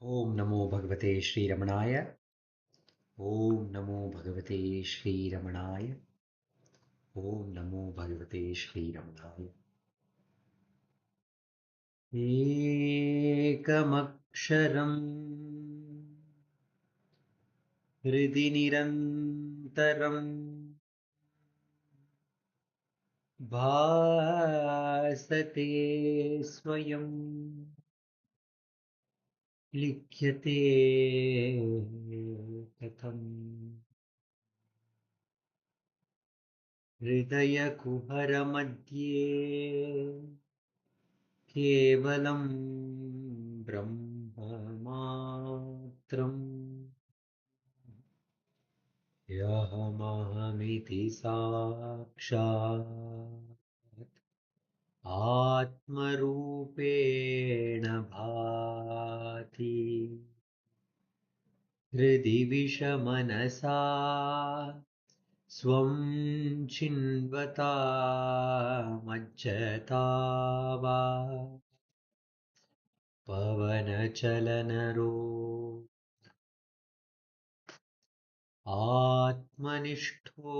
Om Namo Bhagavate Sri Ramanaya. Om Namo Bhagavate Sri Ramanaya. Om Namo Bhagavate Sri Ramanaya. Ekamaksharam Hridhi Nirantaram Bhasate Swayam Likhyate Katham हृदयकुहरमध्ये केवलं ब्रह्ममात्रम् यहमहमिति साक्षात् आत्मरूपेण भाति हृदि विषमनसा स्वं चिन्वता मज्जता वा पवनचलनरो आत्मनिष्ठो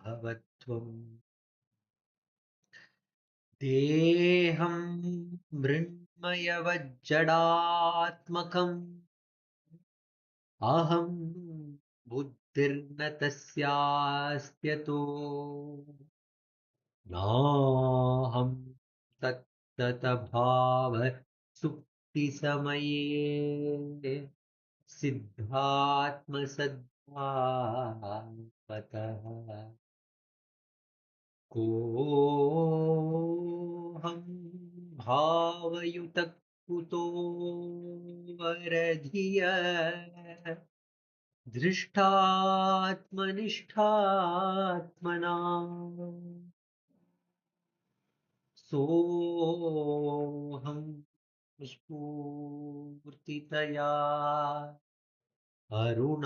भवत्वम् देहं मृण्मयवज्जडात्मकम् अहं बुद्धिर्न तस्यास्त्यतो नाहं तत्ततभाव सुप्तिसमये सिद्धात्मसद्भावतः कोऽहं भावयुतः कुतो वरधिय दृष्टात्मनिष्ठात्मना सोऽहं स्फूर्तितया अरुणाचलशिवः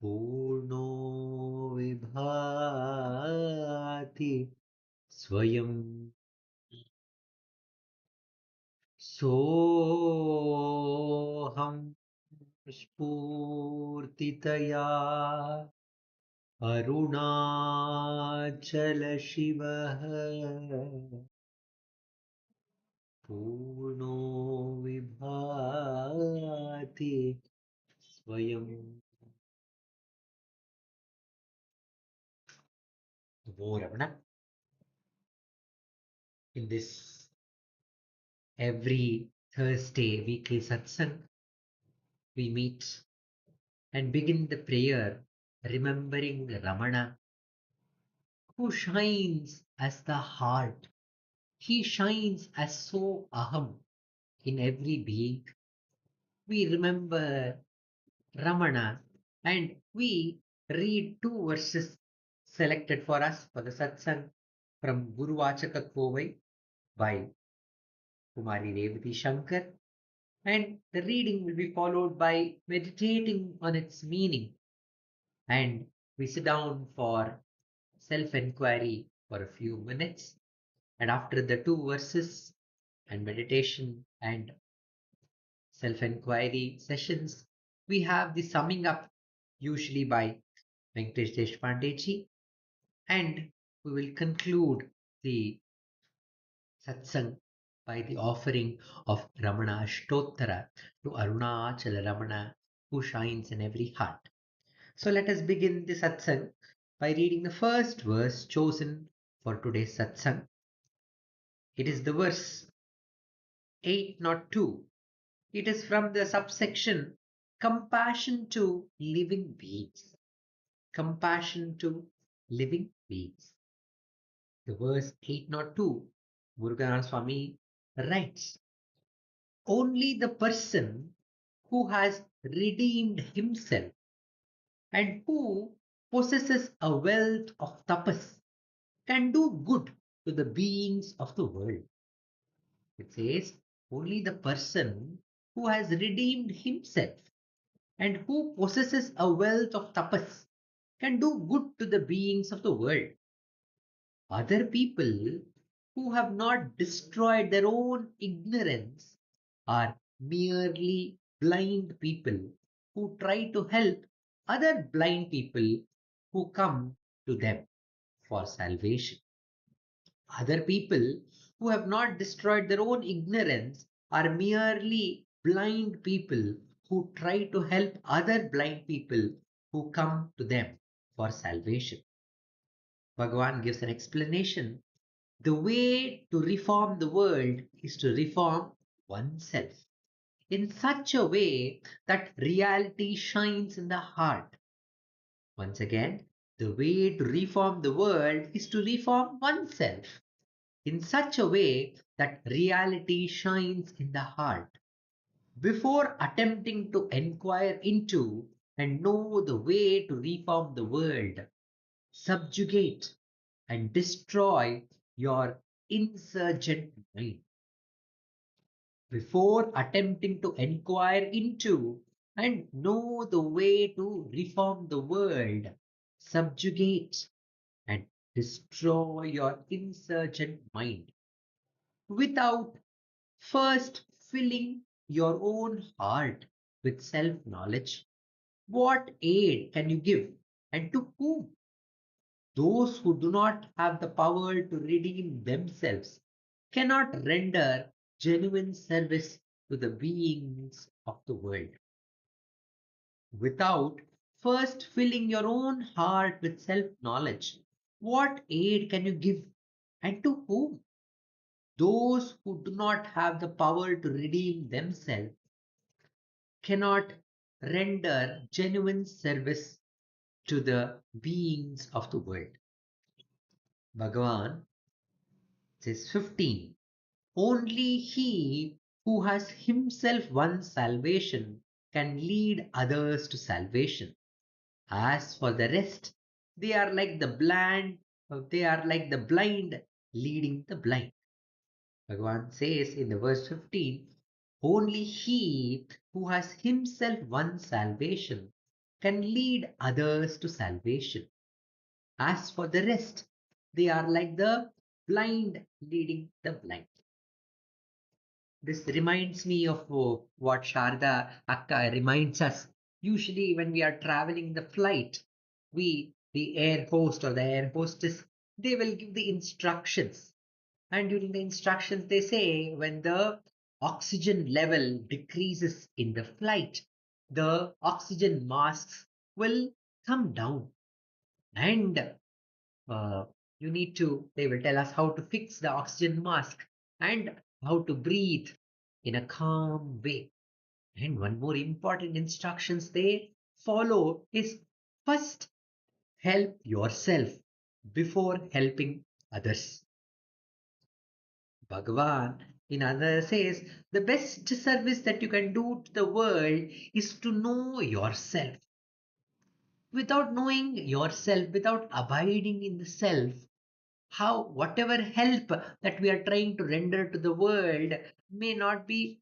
पूर्णो विभाति स्वयं सोऽहं स्फूर्तितया अरुणाचलशिवः पूर्णो विभाति स्वयं. Namo Ramana. In this every Thursday weekly satsang, we meet and begin the prayer remembering Ramana, who shines as the heart. He shines as so aham in every being. We remember Ramana and we read two verses selected for us for the satsang from Guru Vachaka Kovai by Kumari Revati Shankar, and the reading will be followed by meditating on its meaning, and we sit down for self-enquiry for a few minutes, and after the two verses and meditation and self-enquiry sessions, we have the summing up usually by Venkatesh Deshpande, and we will conclude the satsang by the offering of Ramana Ashtottara to Arunachala Ramana, who shines in every heart. So let us begin the satsang by reading the first verse chosen for today's satsang. It is the verse 802. It is from the subsection Compassion to Living Beings. Compassion to Living Beings. The verse 802, Muruganatha Swami writes, only the person who has redeemed himself and who possesses a wealth of tapas can do good to the beings of the world. It says, only the person who has redeemed himself and who possesses a wealth of tapas can do good to the beings of the world. Other people who have not destroyed their own ignorance are merely blind people who try to help other blind people who come to them for salvation. Other people who have not destroyed their own ignorance are merely blind people who try to help other blind people who come to them for salvation. Bhagavan gives an explanation. The way to reform the world is to reform oneself in such a way that reality shines in the heart. Once again, the way to reform the world is to reform oneself in such a way that reality shines in the heart. Before attempting to inquire into and know the way to reform the world, subjugate and destroy your insurgent mind. Before attempting to inquire into and know the way to reform the world, subjugate and destroy your insurgent mind without first filling your own heart with self knowledge. What aid can you give and to whom? Those who do not have the power to redeem themselves cannot render genuine service to the beings of the world. Without first filling your own heart with self knowledge, what aid can you give and to whom? Those who do not have the power to redeem themselves cannot render genuine service to the beings of the world. Bhagavan says 15. Only he who has himself won salvation can lead others to salvation. As for the rest, they are like the blind leading the blind. Bhagavan says in the verse 15, only he who has himself won salvation can lead others to salvation. As for the rest, they are like the blind leading the blind. This reminds me of what Sharda Akka reminds us. Usually, when we are traveling the flight, the air host or the air hostess, they will give the instructions. And during the instructions, they say when the oxygen level decreases in the flight, the oxygen masks will come down. And uh, they will tell us how to fix the oxygen mask and how to breathe in a calm way. And one more important instructions they follow is first help yourself before helping others. Bhagavan in other says the best service that you can do to the world is to know yourself. Without knowing yourself, without abiding in the self, how whatever help that we are trying to render to the world may not be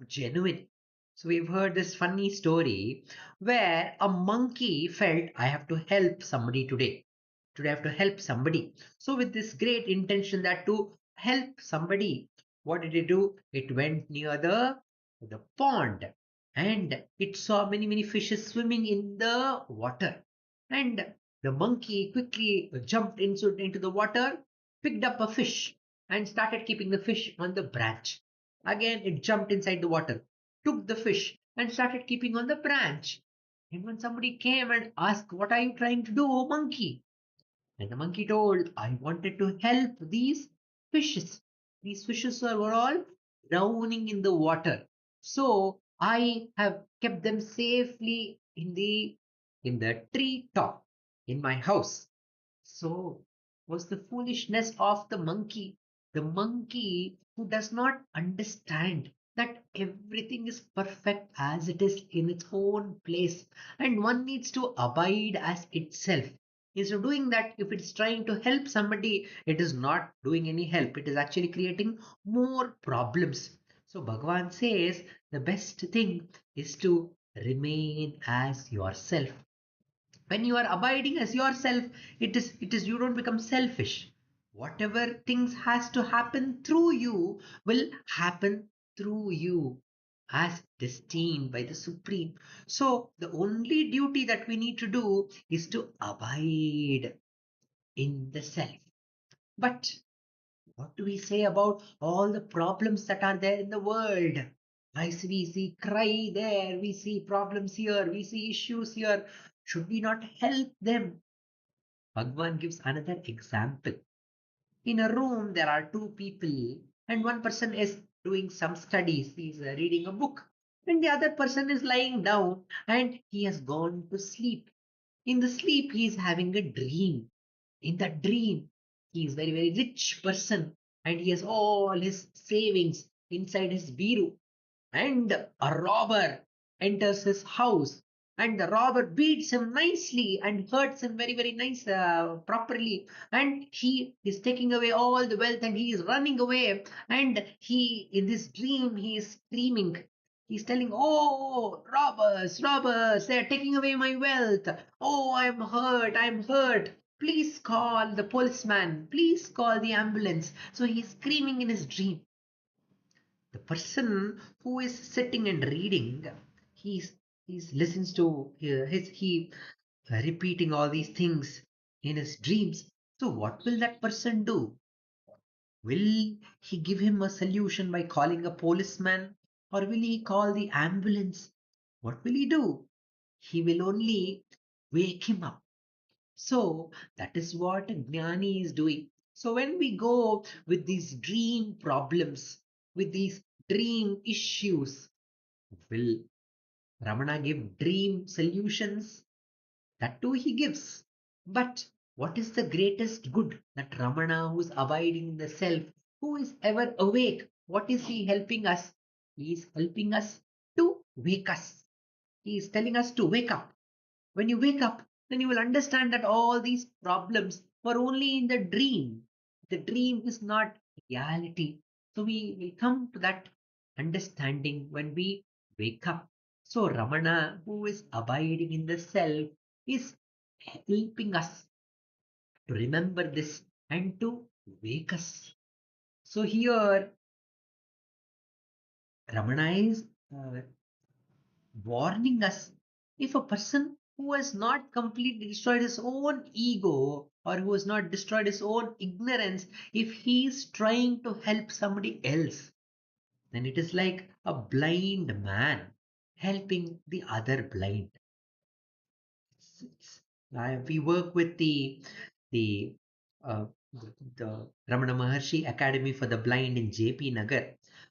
genuine. So we've heard this funny story where a monkey felt I have to help somebody today. Today I have to help somebody. So with this great intention that to help somebody, what did it do? It went near the pond and it saw many fishes swimming in the water. And the monkey quickly jumped into the water, picked up a fish, and started keeping the fish on the branch. Again, it jumped inside the water, took the fish, and started keeping on the branch. And when somebody came and asked, what are you trying to do, monkey? And the monkey told, I wanted to help these fishes. These fishes were all drowning in the water. So I have kept them safely in the tree top in my house. So was the foolishness of the monkey who does not understand that everything is perfect as it is in its own place and one needs to abide as itself. Instead of doing that, if it's trying to help somebody, it is not doing any help. It is actually creating more problems. So Bhagavan says the best thing is to remain as yourself. When you are abiding as yourself, it is you don't become selfish. Whatever things has to happen through you will happen through you as destined by the Supreme. So the only duty that we need to do is to abide in the self. But what do we say about all the problems that are there in the world? We see cry there, we see problems here, we see issues here. Should we not help them? Bhagwan gives another example. In a room, there are two people, and one person is doing some studies, he's reading a book, and the other person is lying down and he has gone to sleep. In the sleep, he is having a dream. In that dream, he is very, very rich person and he has all his savings inside his bureau, and a robber enters his house, and the robber beats him nicely and hurts him very, very nice, properly, and he is taking away all the wealth and he is running away, and he in this dream he is screaming, he's telling, oh, robbers, robbers, they are taking away my wealth, oh, I'm hurt, please call the policeman, please call the ambulance. So he's screaming in his dream. The person who is sitting and reading, he's he's listens to he repeating all these things in his dreams. So what will that person do? Will he give him a solution by calling a policeman, or will he call the ambulance? What will he do? He will only wake him up. So that is what Jnani is doing. So when we go with these dream problems, with these dream issues, will Ramana give dream solutions? That too he gives. But what is the greatest good that Ramana, who is abiding in the self, who is ever awake, what is he helping us? He is helping us to wake us. He is telling us to wake up. When you wake up, then you will understand that all these problems were only in the dream. The dream is not reality. So we will come to that understanding when we wake up. So Ramana, who is abiding in the self, is helping us to remember this and to wake us. So here Ramana is uh, warning us, if a person who has not completely destroyed his own ego or who has not destroyed his own ignorance, if he is trying to help somebody else, then it is like a blind man helping the other blind. We work with the uh, the Ramana Maharshi Academy for the Blind in JP Nagar,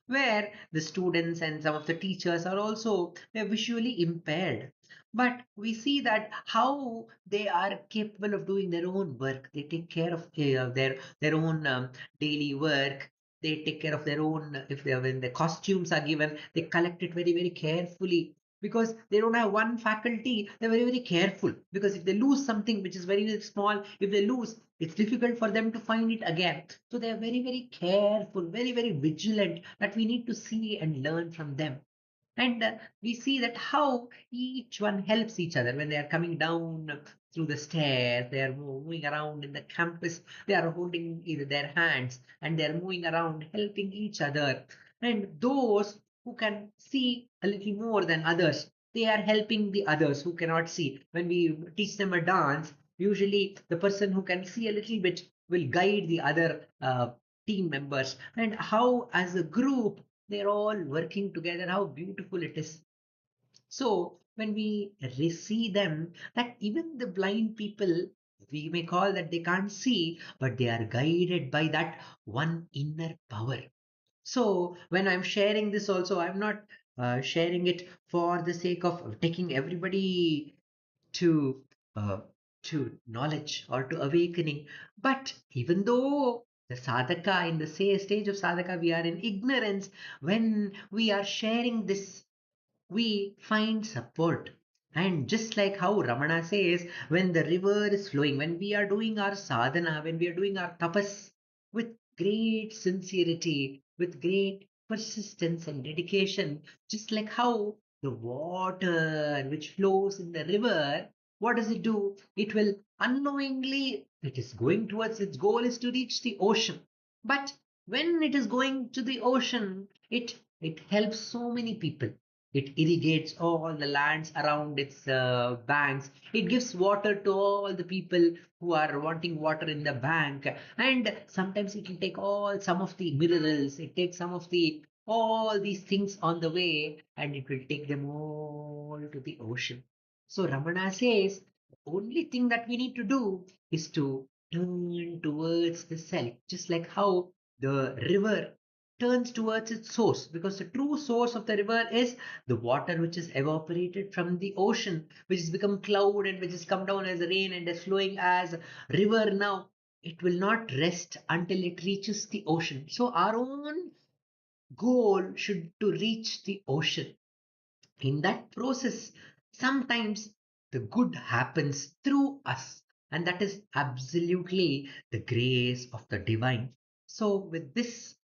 where the students and some of the teachers are also visually impaired. But we see that how they are capable of doing their own work. They take care of their own daily work. They take care of their own. If they when the costumes are given, they collect it very, very carefully, because they don't have one faculty. They're very, very careful, because if they lose something which is very, very small, if they lose, it's difficult for them to find it again. So they are very, very careful, very, very vigilant, that we need to see and learn from them. And we see that how each one helps each other when they are coming down through the stairs, they are moving around in the campus, they are holding either their hands and they are moving around helping each other. And those who can see a little more than others, they are helping the others who cannot see. When we teach them a dance, usually the person who can see a little bit will guide the other team members, and how as a group they're all working together, how beautiful it is. So when we see them, that even the blind people, we may call that they can't see, but they are guided by that one inner power. So when I'm sharing this also, I'm not sharing it for the sake of taking everybody to uh, to knowledge or to awakening. But even though the sadhaka, in the stage of sadhaka, we are in ignorance, when we are sharing this, we find support. And just like how Ramana says, when the river is flowing, when we are doing our sadhana, when we are doing our tapas with great sincerity, with great persistence and dedication, just like how the water which flows in the river, what does it do? It will unknowingly It is going towards its goal is to reach the ocean. But when it is going to the ocean, it helps so many people. It irrigates all the lands around its banks. It gives water to all the people who are wanting water in the bank. And sometimes it will take all some of the minerals. It takes some of the all these things on the way, and it will take them all to the ocean. So Ramana says the only thing that we need to do is to turn towards the self, just like how the river turns towards its source, because the true source of the river is the water which is evaporated from the ocean, which has become cloud and which has come down as rain and is flowing as river now. It will not rest until it reaches the ocean. So our own goal should to reach the ocean. In that process, sometimes the good happens through us, and that is absolutely the grace of the divine. So, with this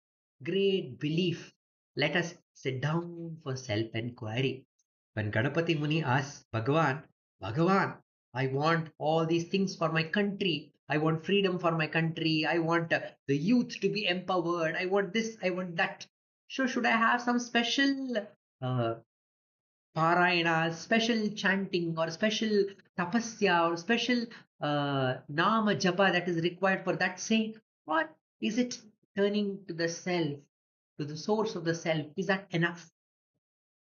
great belief, let us sit down for self enquiry. When Ganapati Muni asks Bhagavan, Bhagavan, I want all these things for my country. I want freedom for my country. I want the youth to be empowered. I want this. I want that. So, should I have some special uh, parayana, special chanting or special tapasya or special nama japa that is required for that saint? Or is it turning to the self, to the source of the self? Is that enough?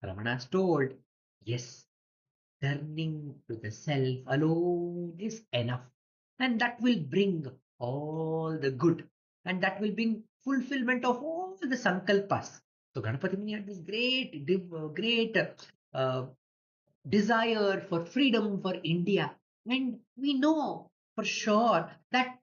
Ramana is told, yes, turning to the self alone is enough. And that will bring all the good. And that will bring fulfillment of all the sankalpas. So Ganapati Muni had this great uh, desire for freedom for India. And we know for sure that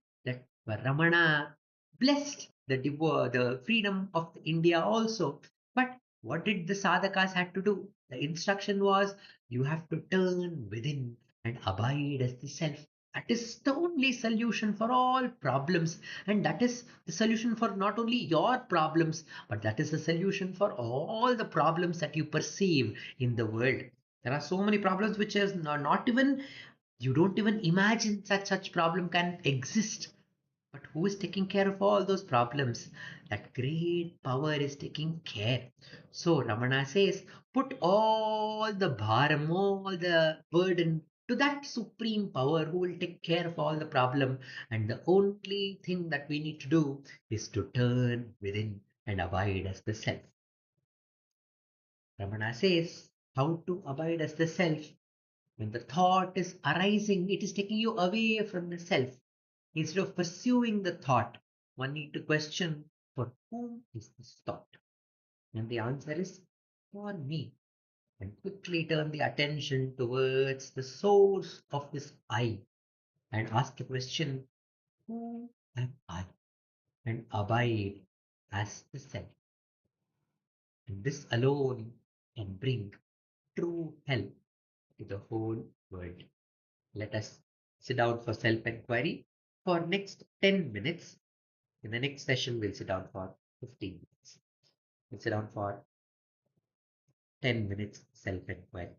Ramana blessed the freedom of India also. But what did the sadhakas had to do? The instruction was you have to turn within and abide as the self. That is the only solution for all problems. And that is the solution for not only your problems, but that is the solution for all the problems that you perceive in the world. There are so many problems which is not even you don't even imagine such problem can exist. But who is taking care of all those problems? That great power is taking care. So Ramana says, put all the bharam, all the burden to that supreme power who will take care of all the problem. And the only thing that we need to do is to turn within and abide as the self. Ramana says, how to abide as the self? When the thought is arising, it is taking you away from the self. Instead of pursuing the thought, one need to question for whom is this thought? And the answer is for me. And quickly turn the attention towards the source of this I and ask the question, who am I? And abide as the self. And this alone can bring true help to the whole world. Let us sit down for self-enquiry for next 10 minutes. In the next session, we'll sit down for 15 minutes. We'll sit down for 10 minutes self-enquiry.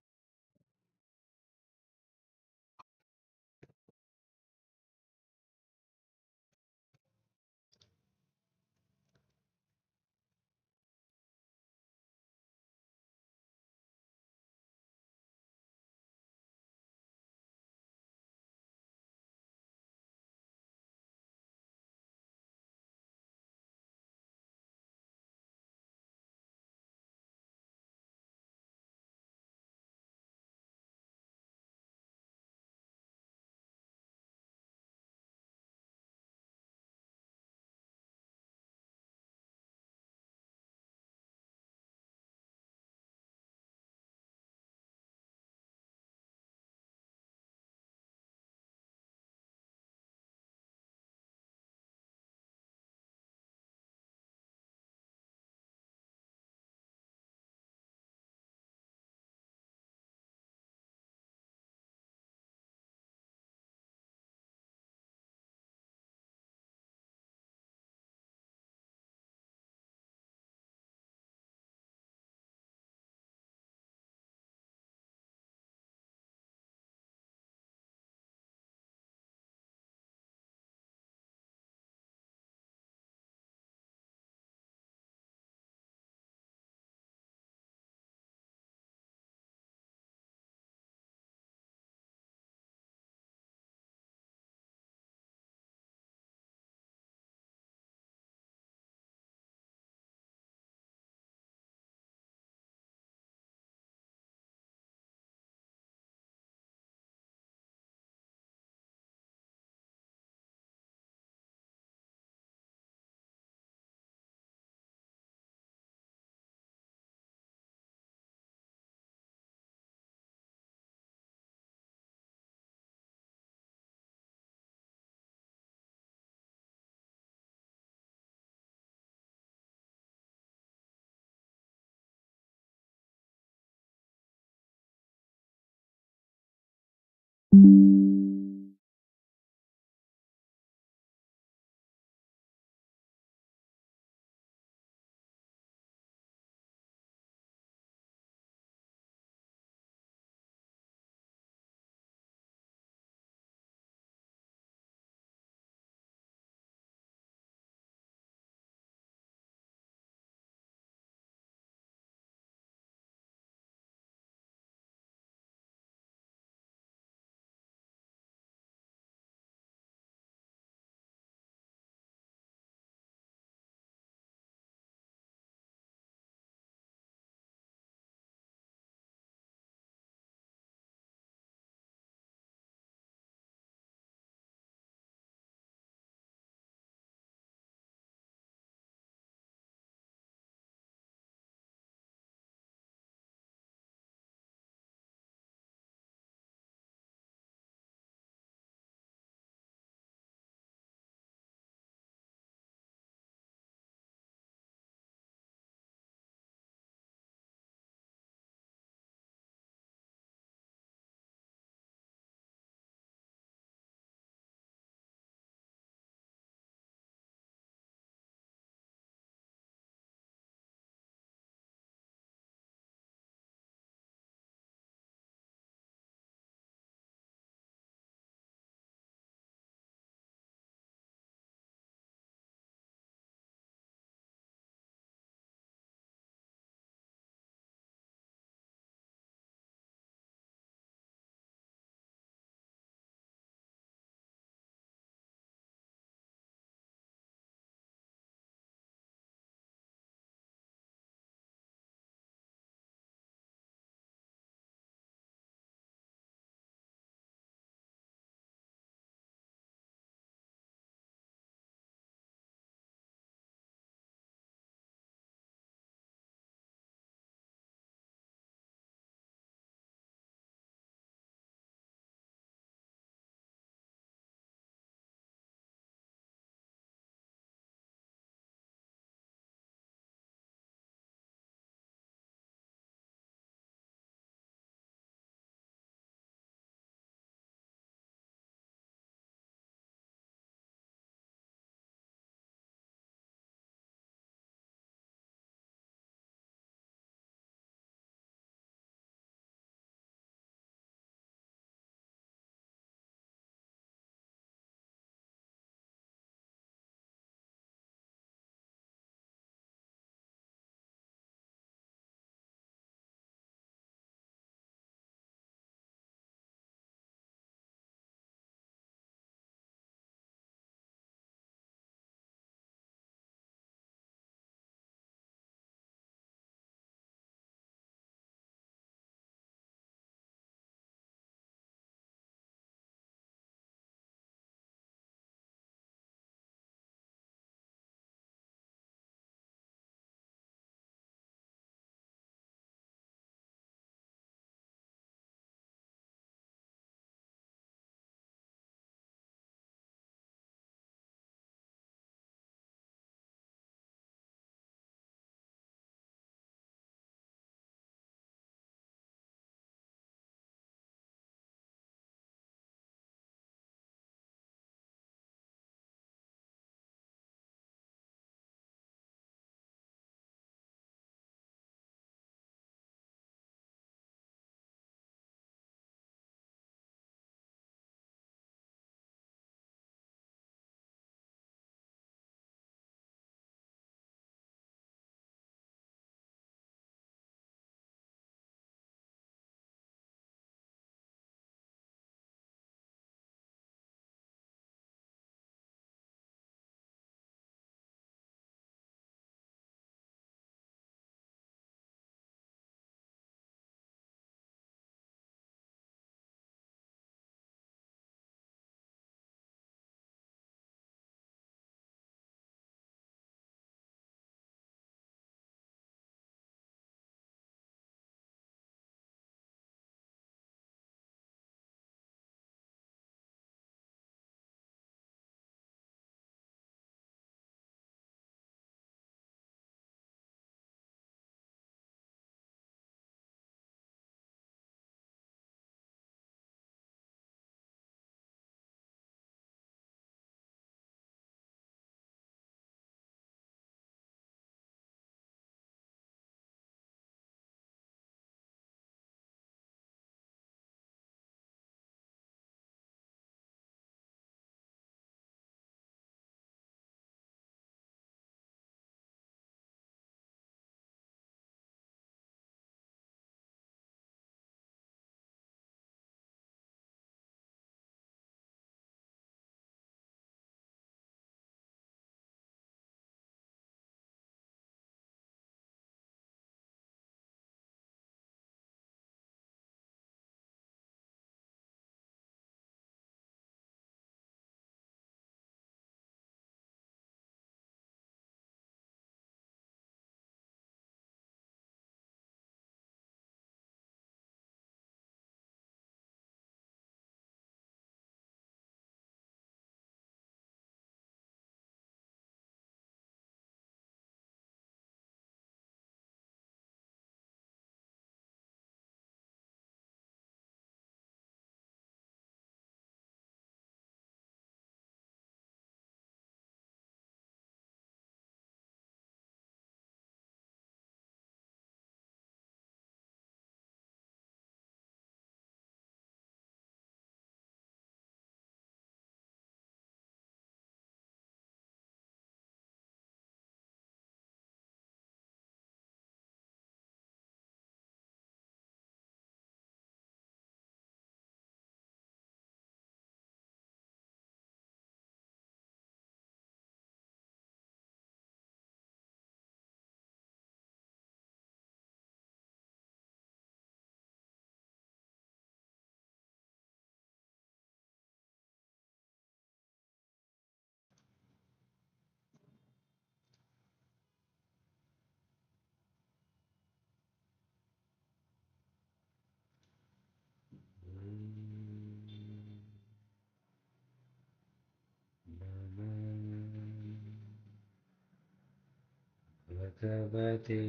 Bhagavate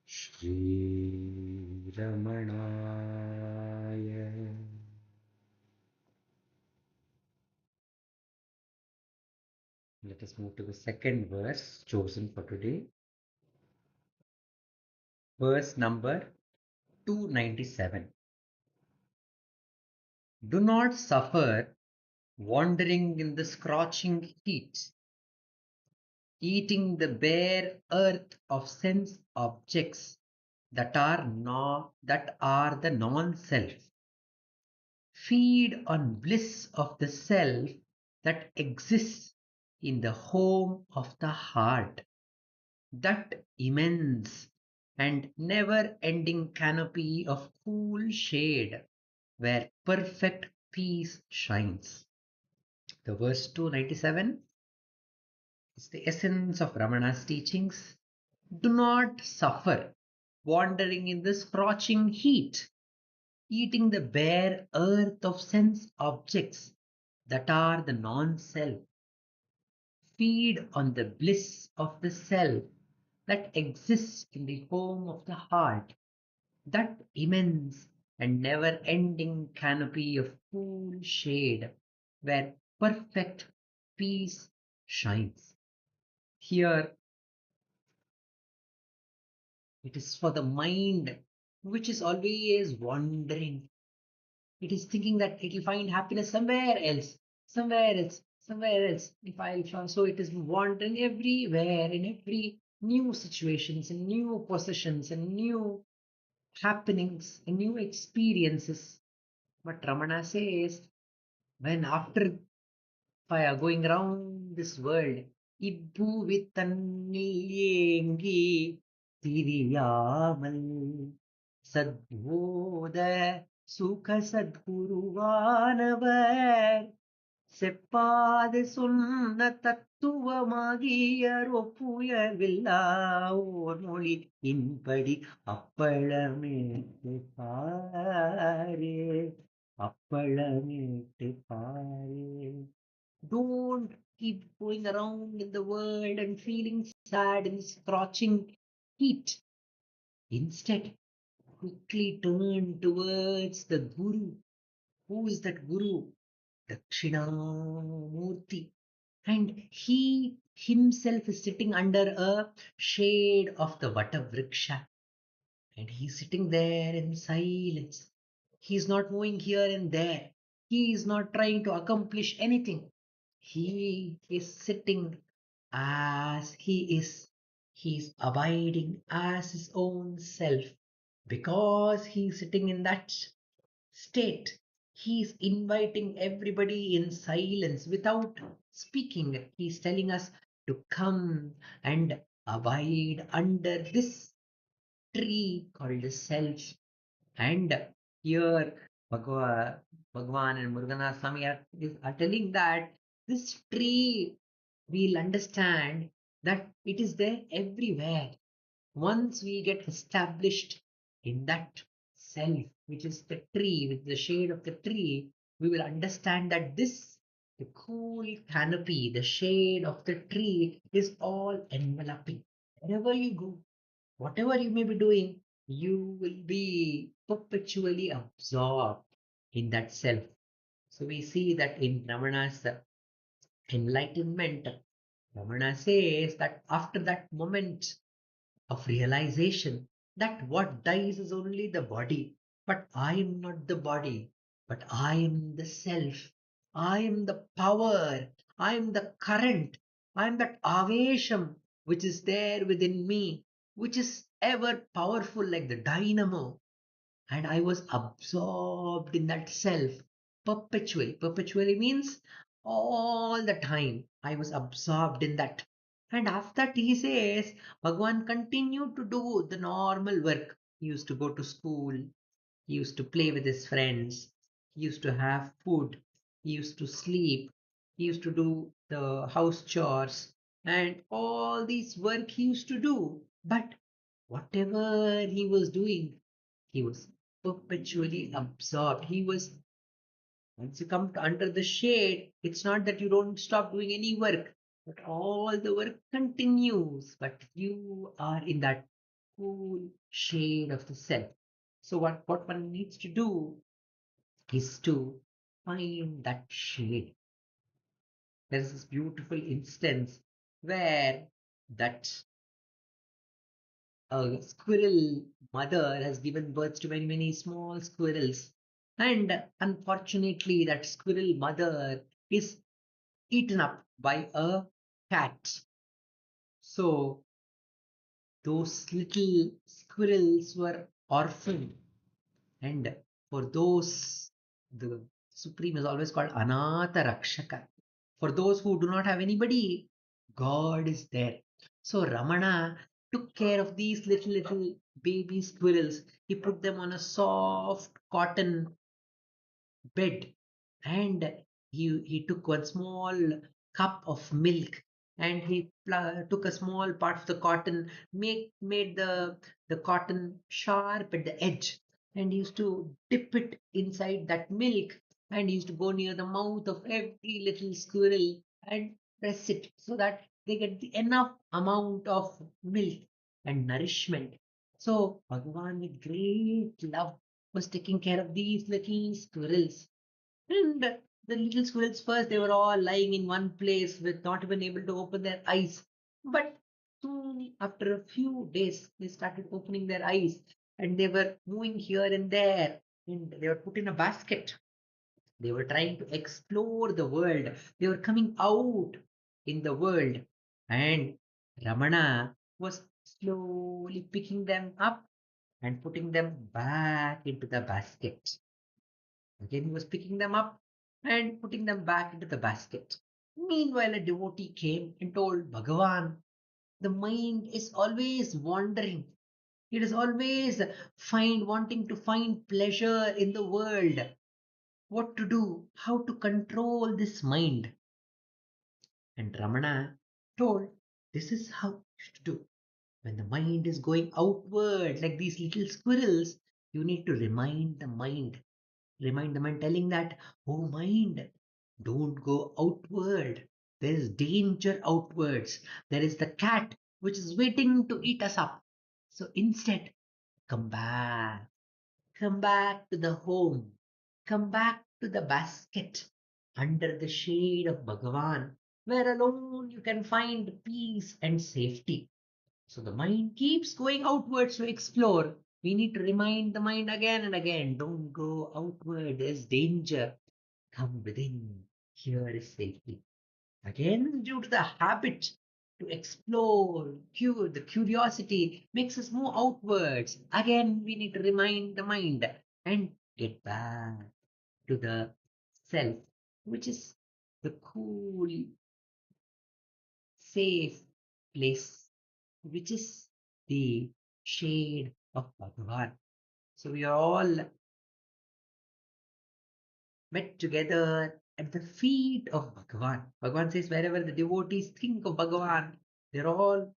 Shri Ramanaya. Let us move to the second verse chosen for today. Verse number 297. Do not suffer wandering in the scorching heat, eating the bare earth of sense objects that are the non-self. Feed on bliss of the self that exists in the home of the heart, that immense and never ending canopy of cool shade where perfect peace shines. The verse 297 is the essence of Ramana's teachings. Do not suffer wandering in the scorching heat, eating the bare earth of sense objects that are the non self. Feed on the bliss of the self that exists in the home of the heart, that immense and never ending canopy of cool shade where perfect peace shines. Here, it is for the mind which is always wandering. It is thinking that it will find happiness somewhere else, somewhere else, somewhere else. If I'll find, so it is wandering everywhere in every new situations and new possessions and new happenings and new experiences. But Ramana says, when after fire going round this world, இப்புவித்தன்னில் திரியாமல் சத்போத சுக சத்குருவானவர் செப்பாது சொன்ன தத்துவமாகிய ஒப்புயர்வில்லா ஓர் மொழி இன்படி அப்பளமேட்டு பாரே அப்பளமேட்டு பாரே. Don't keep going around in the world and feeling sad in scorching heat. Instead, quickly turn towards the Guru. Who is that Guru? Dakshinamurti. And he himself is sitting under a shade of the Vatavriksha. And he's sitting there in silence. He's not moving here and there. He is not trying to accomplish anything. He is sitting as he is. He's abiding as his own self. Because he's sitting in that state, he's inviting everybody in silence without speaking. He's telling us to come and abide under this tree called the self. And here Bhagwan and Muruganath Swami are telling that this tree, we'll understand that it is there everywhere. Once we get established in that self, which is the tree, with the shade of the tree, we will understand that this, the cool canopy, the shade of the tree is all enveloping. Wherever you go, whatever you may be doing, you will be perpetually absorbed in that self. So we see that in Ramana's enlightenment, Ramana says that after that moment of realization that what dies is only the body, but I am not the body, but I am the self. I am the power. I am the current. I am that avesham which is there within me, which is ever powerful like the dynamo. And I was absorbed in that self perpetually. Perpetually means all the time. I was absorbed in that. And after that, he says, Bhagwan continued to do the normal work. He used to go to school, he used to play with his friends, he used to have food, he used to sleep, he used to do the house chores, and all these work he used to do. But whatever he was doing, he was perpetually absorbed. He was, once you come to under the shade, it's not that you don't stop doing any work. but all the work continues, but you are in that cool shade of the self. So what one needs to do is to find that shade. There's this beautiful instance where that squirrel mother has given birth to many, many small squirrels. And unfortunately, that squirrel mother is eaten up by a cat. So those little squirrels were orphaned. And for those, the Supreme is always called Anatha Rakshaka. For those who do not have anybody, God is there. So Ramana took care of these little baby squirrels. He put them on a soft cotton bed, and he took one small cup of milk, and he took a small part of the cotton, made the cotton sharp at the edge, and he used to dip it inside that milk, and he used to go near the mouth of every little squirrel and press it so that they get the enough amount of milk and nourishment. So Bhagavan with great love was taking care of these little squirrels. And the little squirrels first, they were all lying in one place with not even able to open their eyes. But soon, after a few days, they started opening their eyes and they were moving here and there. And they were put in a basket. They were trying to explore the world. They were coming out in the world. And Ramana was slowly picking them up and putting them back into the basket. Again, he was picking them up and putting them back into the basket. Meanwhile, a devotee came and told Bhagavan, the mind is always wandering. It is always wanting to find pleasure in the world. What to do? How to control this mind? And Ramana told, this is how you should do. When the mind is going outward, like these little squirrels, you need to remind the mind, telling that, oh mind, don't go outward. There is danger outwards. There is the cat which is waiting to eat us up. So instead, come back. Come back to the home. Come back to the basket under the shade of Bhagavan, where alone you can find peace and safety. So the mind keeps going outwards to explore. We need to remind the mind again and again, don't go outward, there's danger. Come within, here is safety. Again, due to the habit to explore, the curiosity makes us move outwards. Again, we need to remind the mind and get back to the self, which is the cool, safe place, which is the shade of Bhagavan. So we are all met together at the feet of Bhagavan. Bhagavan says, wherever the devotees think of Bhagavan, they're all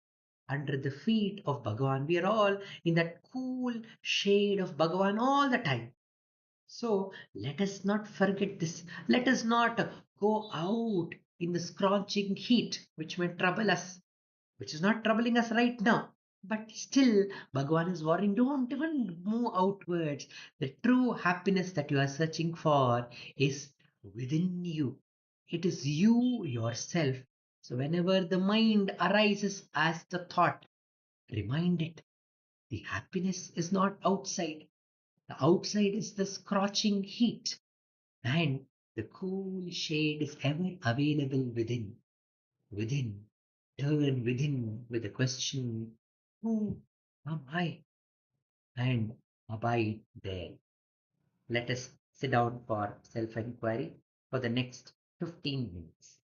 under the feet of Bhagavan. We are all in that cool shade of Bhagavan all the time. So let us not forget this. Let us not go out in the scorching heat, which may trouble us, which is not troubling us right now. But still, Bhagavan is warning, don't even move outwards. The true happiness that you are searching for is within you. It is you yourself. So whenever the mind arises as the thought, remind it, the happiness is not outside. The outside is the scorching heat, and the cool shade is ever available within. Within, turn within with the question, who am I? And abide there. Let us sit down for self inquiry for the next 15 minutes.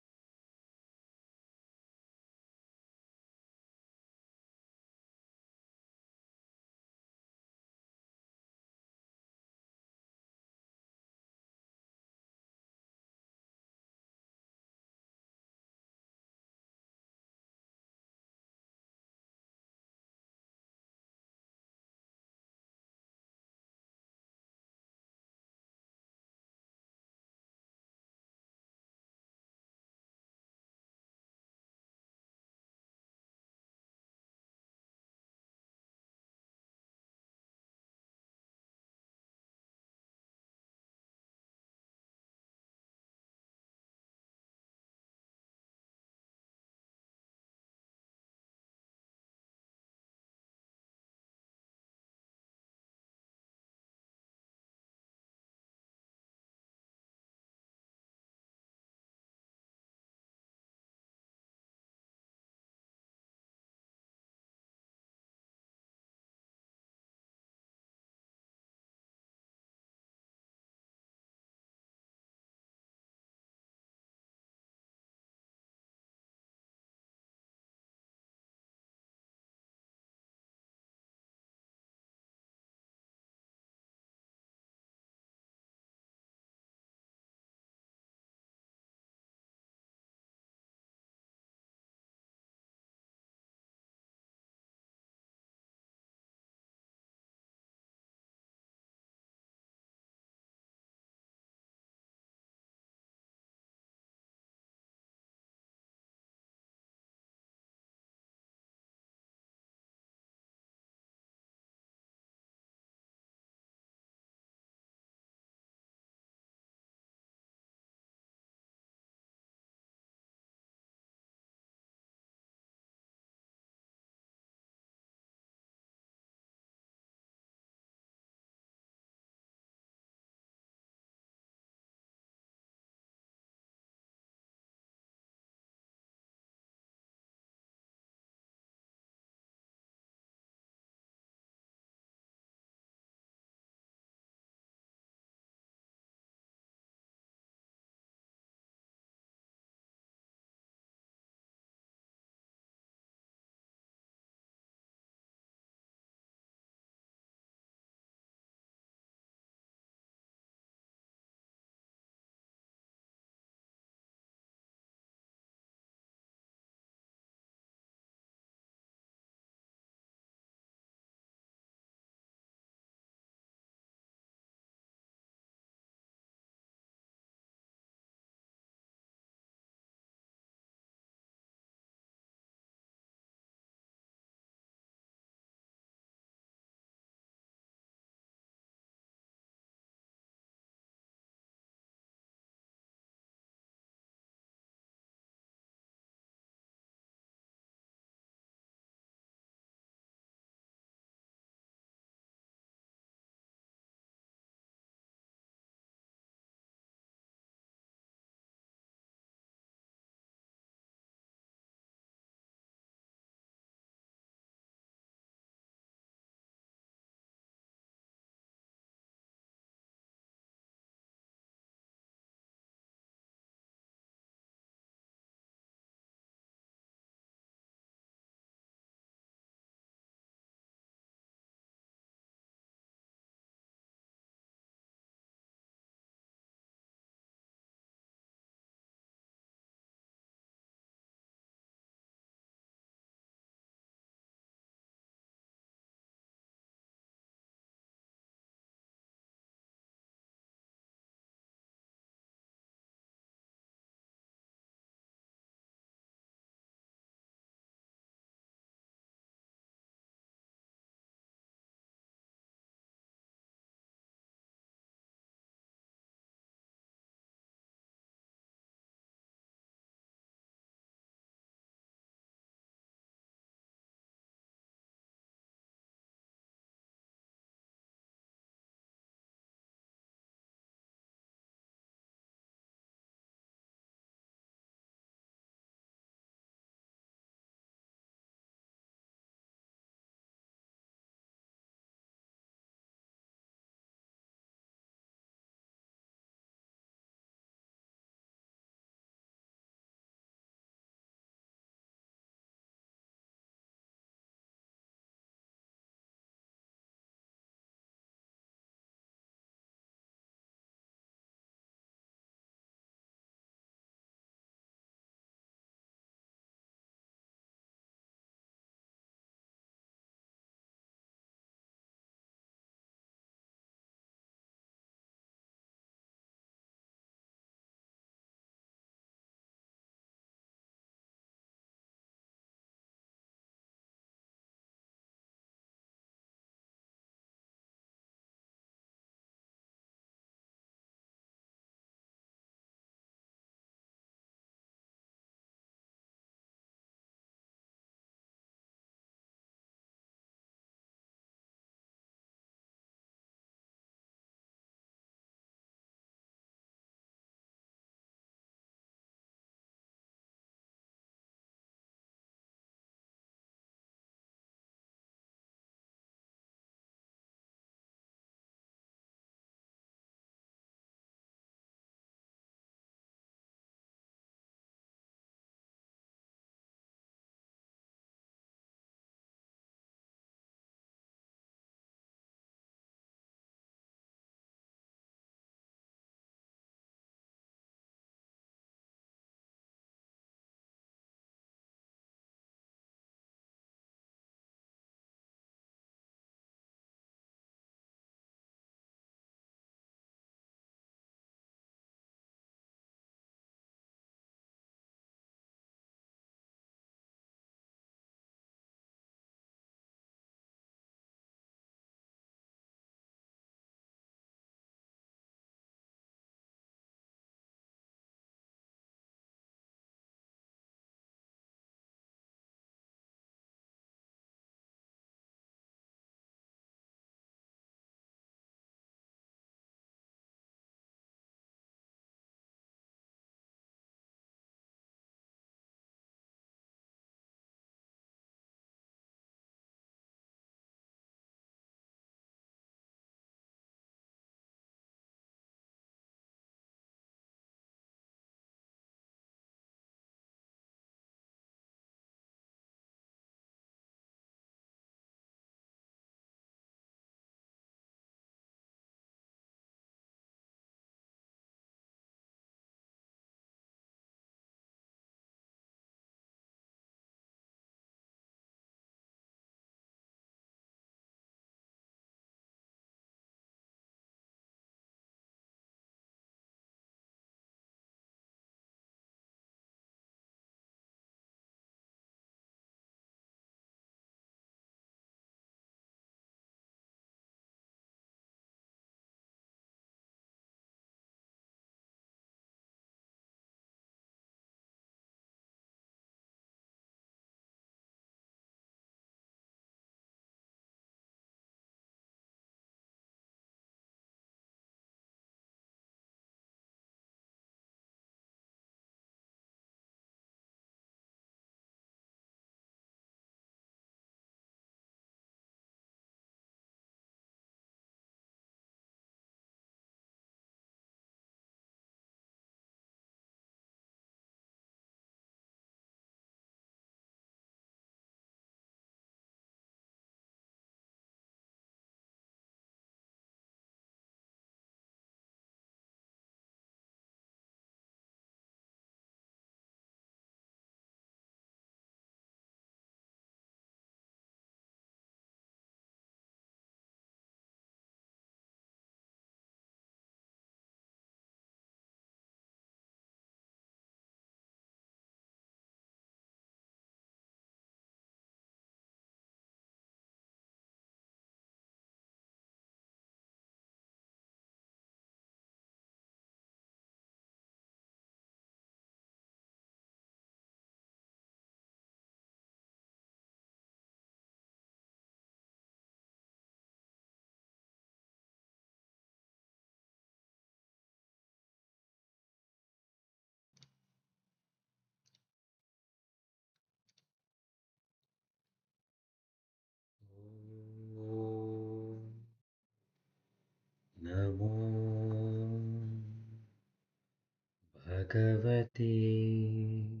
Bhagavate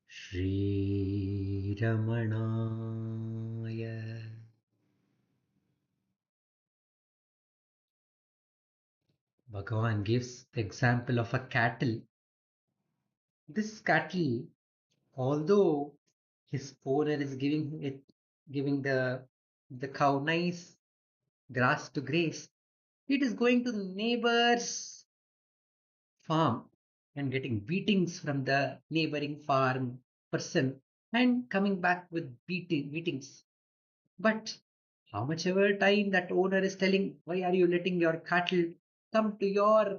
Shri Ramanaya. Bhagavan gives the example of a cattle. This cattle, although his owner is giving the cow nice grass to graze, it is going to the neighbor's farm and getting beatings from the neighboring farm person and coming back with beatings. But how much ever time that owner is telling, why are you letting your cattle come to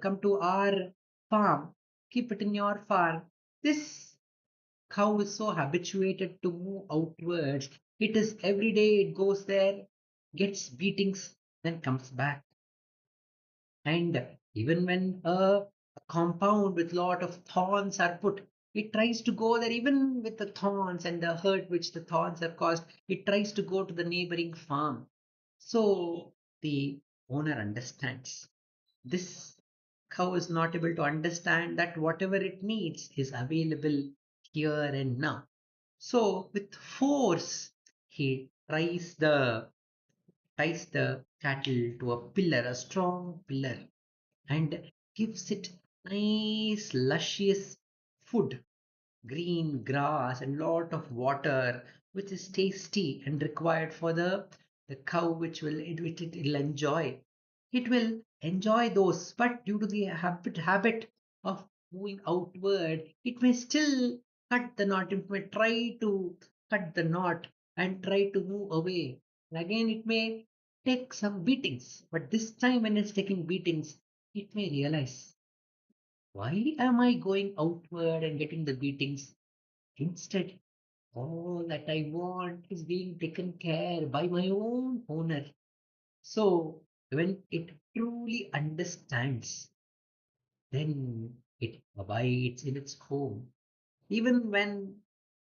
come to our farm, keep it in your farm? This cow is so habituated to move outwards. It is every day it goes there, gets beatings, then comes back. And even when a compound with lot of thorns are put, it tries to go there, even with the thorns and the hurt which the thorns have caused, it tries to go to the neighboring farm. So the owner understands. This cow is not able to understand that whatever it needs is available here and now. So with force, he ties the cattle to a pillar, a strong pillar, and gives it nice, luscious food, green grass, and lot of water, which is tasty and required for the cow, which it will enjoy. It will enjoy those, but due to the habit of moving outward, it may still cut the knot. It may try to cut the knot and try to move away. And again, it may take some beatings, but this time when it's taking beatings, it may realize, why am I going outward and getting the beatings? Instead, all that I want is being taken care by my own owner. So when it truly understands, then it abides in its home. Even when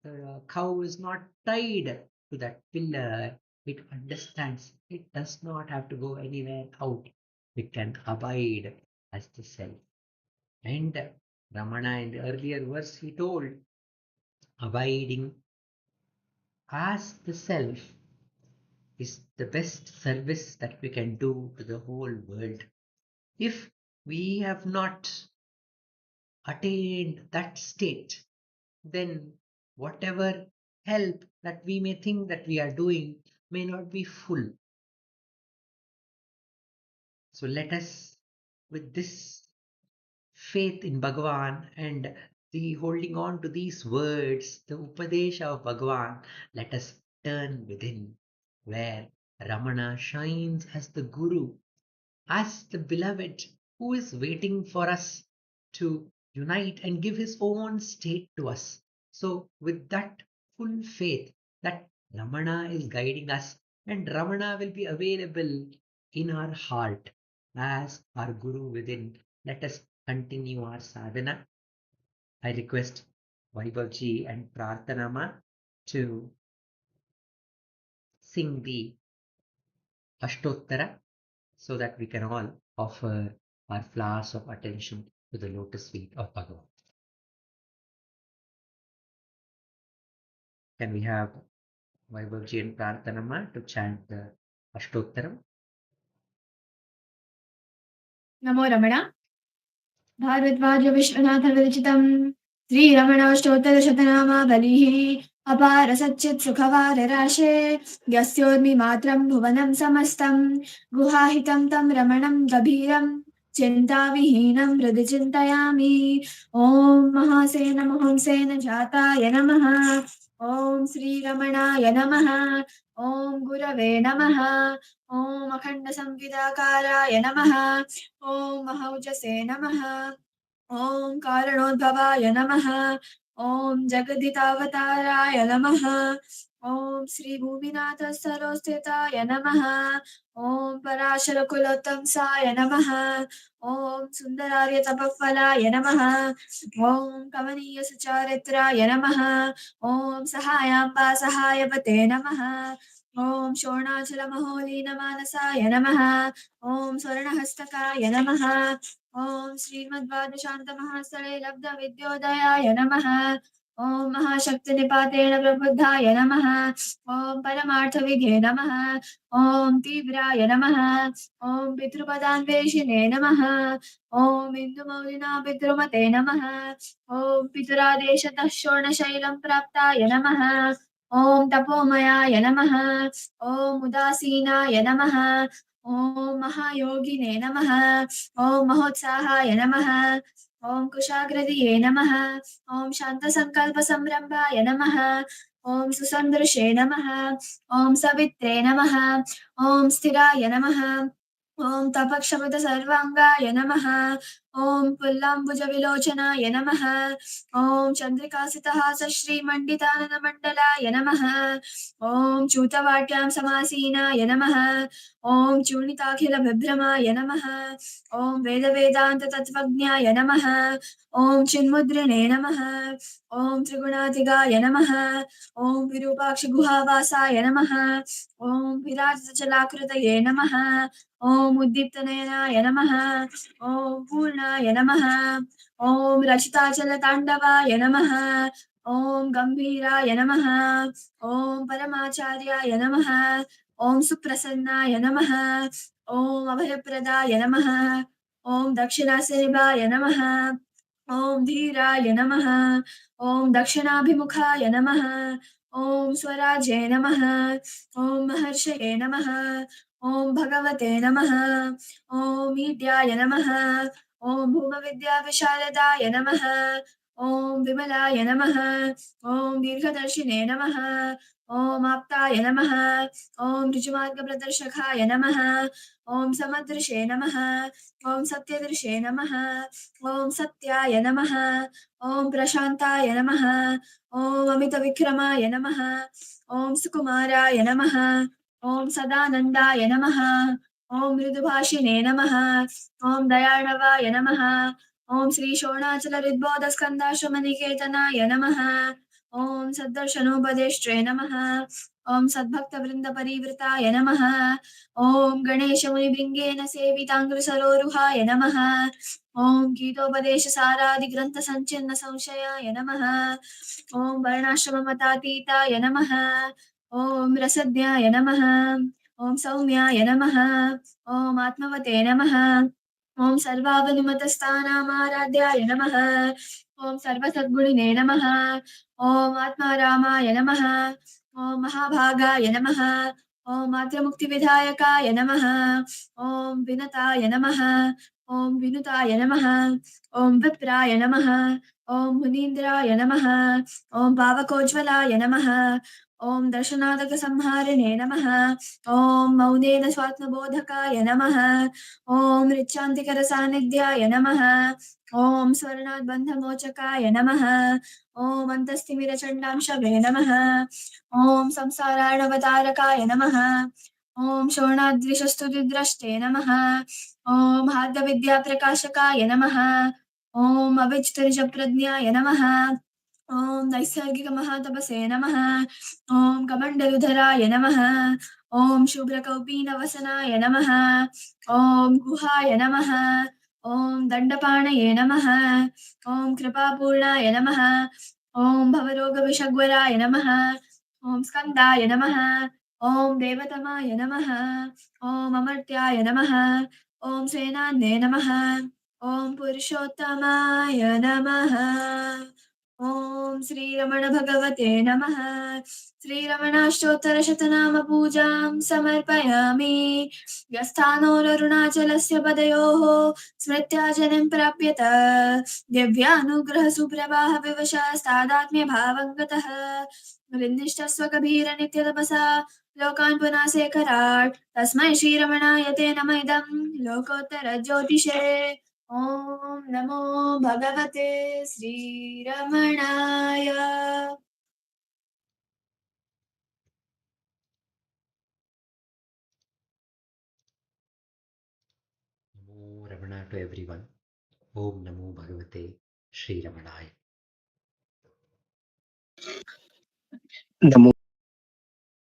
the cow is not tied to that pillar, it understands it does not have to go anywhere out. It can abide as the self. And Ramana in the earlier verse he told, abiding as the self is the best service that we can do to the whole world. If we have not attained that state, then whatever help that we may think that we are doing may not be full. So let us, with this faith in Bhagavan and the holding on to these words, the Upadesha of Bhagavan, let us turn within, where Ramana shines as the Guru, as the beloved who is waiting for us to unite and give his own state to us. So, with that full faith that Ramana is guiding us and Ramana will be available in our heart as our Guru within, let us continue our sadhana. I request Vaibhavji and Prarthanama to sing the Ashtottara so that we can all offer our flowers of attention to the lotus feet of Bhagavan. Can we have Vaibhavji and Prarthanama to chant the Ashtottaram? Namo Ramana. Bhardwaj Vishwanath विरचितं श्रीरमणाष्टोत्तरशतनामावलिः अपार सच्चित् सुखवार राशे यस्योर्मि मात्रं भुवनं समस्तं गुहाहितं तं रमणं गभीरं चिन्ताविहीनं हृदि चिन्तयामि ॐ महासेन महंसेन जाताय नमः ॐ श्रीरमणाय नमः ॐ गुरवे नमः ॐ अखण्डसंविदाकाराय नमः ॐ महौजसे नमः ॐ कारणोद्भवाय नमः ॐ जगदितावताराय नमः ॐ श्रीभूमिनाथस्थलोस्थिताय नमः ॐ पराशरकुलोत्तंसाय नमः ॐ सुन्दरार्यतपःफलाय नमः ॐ कमनीयसुचारित्राय नमः ॐ सहायाम्बा सहायपते नमः ॐ शोणाचलमहोलीनमानसाय नमः। ॐ स्वर्णहस्तकाय नमः। ॐ श्रीमद्वादशान्तमहास्थले लब्धविद्योदयाय नमः। ॐ महाशक्तिनिपातेन प्रबुद्धाय नमः। ॐ परमार्थविधे नमः। ॐ तीव्राय नमः। ॐ पितृपदान्वेषिणे नमः। ॐ इन्दुमौलिना पितृमते नमः। ॐ पितुरादेशतः शोणशैलं प्राप्ताय नमः। ॐ तपोमयाय नमः। ॐ उदासीनाय नमः। ॐ महायोगिने नमः। ॐ महोत्साहाय नमः। ॐ कुशाग्रदिये नमः। ॐ शान्तसङ्कल्पसंरम्भाय नमः। ॐ सुसन्दृशे नमः। ॐ सवित्रे नमः। ॐ स्थिराय नमः। ॐ तपक्षपदसर्वाङ्गाय नमः। ॐ पुल्लाम्बुजविलोचनाय नमः। ॐ चन्द्रिकासितहासश्रीमण्डिताननमण्डलाय नमः। ॐ चूतवाट्यां समासीनाय नमः। ॐ चूर्णिताखिलविभ्रमाय नमः। ॐ वेदवेदान्ततत्त्वज्ञाय नमः। ॐ चिन्मुद्रिणे नमः। ॐ त्रिगुणातिगाय नमः। ॐ विरूपाक्षगुहावासाय नमः। ॐ विराजितचलाकृतये नमः। ॐ उद्दीप्तनयनाय नमः। ॐ पूर्णाय नमः। ॐ रचिताचलताण्डवाय नमः। ॐ गम्भीराय नमः। ॐ परमाचार्याय नमः। ॐ सुप्रसन्नाय नमः। ॐ अभयप्रदाय नमः। ॐ दक्षिणासिनिभाय नमः। ॐ धीराय नमः। ॐ दक्षिणाभिमुखाय नमः। ॐ स्वराज्ये नमः। ॐ महर्षये नमः। ॐ भगवते नमः। ॐ ईड्याय नमः। ॐ भूमविद्याविशारदाय नमः। ॐ विमलाय नमः। ॐ दीर्घदर्शिने नमः। ॐ आप्ताय नमः। ॐ ऋजुमार्गप्रदर्शकाय नमः। ॐ समदृशे नमः। ॐ सत्यदृशे नमः। ॐ सत्याय नमः। ॐ प्रशान्ताय नमः। ॐ अमितविक्रमाय नमः। ॐ सुकुमाराय नमः। ॐ सदानन्दाय नमः। ॐ मृदुभाषिणे नमः। ॐ दयार्णवाय नमः। ॐ श्रीशोणाचलहृद्बोधस्कन्दाश्रमनिकेतनाय नमः। ॐ सद्दर्शनोपदेष्ट्रे नमः। ॐ सद्भक्तवृन्दपरिवृताय नमः। ॐ गणेशमुनिभृङ्गेन सेविताङ्घ्रिसरोरुहाय नमः। ॐ गीतोपदेशसारादिग्रन्थसञ्चिन्नसंशयाय नमः। ॐ वर्णाश्रममतातीताय नमः। ॐ रसज्ञाय नमः। ॐ सौम्याय नमः। ॐ आत्मवते नमः। ॐ सर्वावनिमतस्थानामाराध्याय नमः। ॐ सर्वसद्गुणिने नमः। ॐ आत्मारामाय नमः। ॐ महाभागाय नमः। ॐ मातृमुक्तिविधायकाय नमः। ॐ विनताय नमः। ॐ विनुताय नमः। ॐ विप्राय नमः। ॐ मुनीन्द्राय नमः। ॐ पावकोज्ज्वलाय नमः। ॐ दर्शनादकसंहारिणे नमः। ॐ मौनेन स्वात्मबोधकाय नमः। ॐ ऋच्छान्तिकरसान्निध्याय नमः। ॐ स्वर्णाद्बन्धमोचकाय नमः। ॐ अन्तस्तिमिरचण्डांशवे नमः। ॐ संसाराणवतारकाय नमः। ॐ शोणाद्रिशस्तुतिद्रष्टे नमः। ॐ हार्दविद्याप्रकाशकाय नमः। ॐ अविच्तरिजप्रज्ञाय नमः। ॐ नैसर्गिकमहातपसे नमः। ॐ कमण्डलुधराय नमः। ॐ शुभ्रकौपीनवसनाय नमः। ॐ गुहाय नमः। ॐ दण्डपाणये नमः। ॐ कृपापूर्णाय नमः। ॐ भवरोगविषग्वराय नमः। ॐ स्कन्दाय नमः। ॐ देवतमाय नमः। ॐ अमर्त्याय नमः। ॐ सेनान्ये नमः। ॐ पुरुषोत्तमाय नमः। ॐ श्रीरमण भगवते नमः। श्रीरमणाष्टोत्तरशतनाम पूजां समर्पयामि। यस्थानोररुणाचलस्य पदयोः स्मृत्या जनिं प्राप्यत दिव्यानुग्रहसुप्रवाह विवशास्तादात्म्यभावं गतः विन्दिष्टस्वकबीरनित्यतपसा लोकान् पुनः शेखरात् तस्मै श्रीरमणाय ते नम इदं लोकोत्तरज्योतिषे ॐ नमो भगवते श्रीरमणाय। Namo Ramana to everyone. Om Namo Bhagavate Sri Ramanaya. Namo